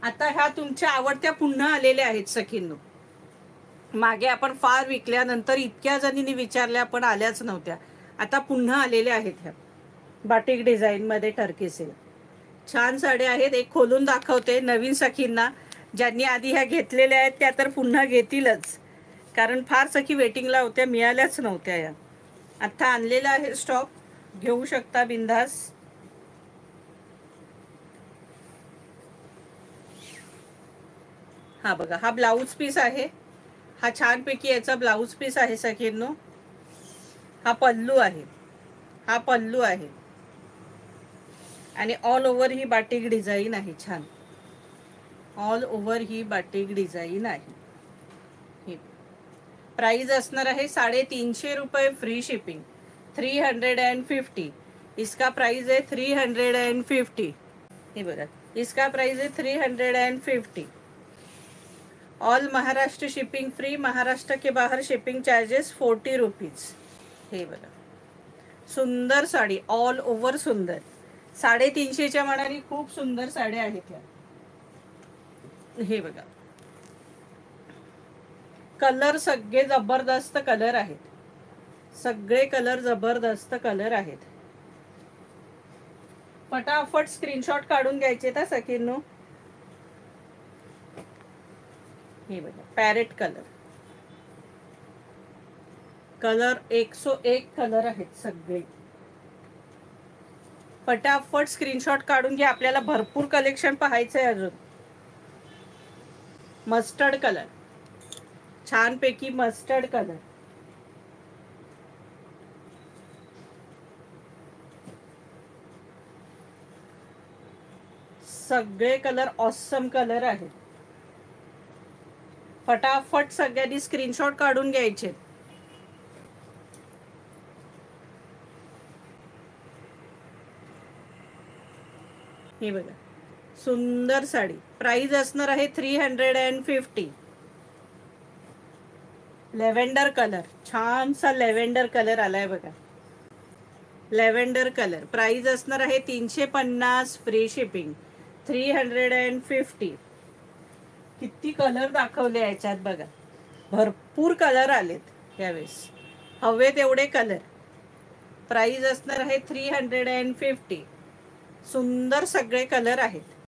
आता ह्या तुमच्या आवडत्या पुन्हा आलेल्या आहेत सखींनो. मागे आपण फार विकल्यानंतर इतक्या जणींनी विचारल्या पण आल्याच नव्हत्या. आता पुन्हा आलेल्या आहेत ह्या बाटिक डिझाईन मध्ये टर्की सिल्क. छान साड्या आहेत. एक खोलून दाखवते नवीन सखींना. ज्यांनी आधी ह्या घेतलेल्या आहेत त्या तर पुन्हा घेतीलच, कारण फार सखी वेटिंगला होत्या, मिळाल्याच नव्हत्या. या आता आणलेला आहे स्टॉक, घेऊ शकता बिंदास. हा बघा, हा ब्लाऊज पीस आहे. हा छानपैकी याचा ब्लाऊज पीस आहे सखींनो. हा पल्लू आहे. हा पल्लू आहे आणि ऑल ओव्हर ही बाटिक डिझाईन आहे. छान ऑल ओव्हर ही बाटिक डिझाईन आहे. ही प्राइस असणार आहे 350 रुपये फ्री शिपिंग. 350. इसका प्राइस है 350. हे बघा, इसका प्राइस है 350. All Maharashtra shipping free. Maharashtra के बाहर शिपिंग चार्जेस 40 रुपीज. हे बघा, सुंदर साडी, ऑल ओव्हर सुंदर. 350च्या मानाने खूप सुंदर साड्या आहेत ह्या. हे बघा, कलर सगळे जबरदस्त कलर आहेत. सगळे कलर जबरदस्त कलर आहेत. फटाफट स्क्रीनशॉट काढून घ्यायचे त्या सखींनो. हे बघा, पॅरेट कलर. कलर 101 कलर आहेत सगळे. फटाफट स्क्रीनशॉट काढून घ्या. आपल्याला भरपूर कलेक्शन पाहायचं आहे अजून. मस्टर्ड कलर, छानपैकी मस्टर्ड कलर. सगळे कलर ऑसम कलर आहेत. फटाफट सगळ्यांनी स्क्रीनशॉट काढून घ्यायचे. हे बघा, सुंदर साडी. प्राइस असणार आहे 350. लेव्हेंडर कलर, छानसा लेव्हेंडर कलर आलाय बघा. Lavender colour. प्राइस असणार आहे 350 फ्री शिपिंग. 350. किती कलर दाखवले याच्यात बघा. भरपूर कलर आलेत यावेळेस, हवे तेवढे कलर. प्राइस असणार आहे 350. सुंदर सगळे कलर आहेत.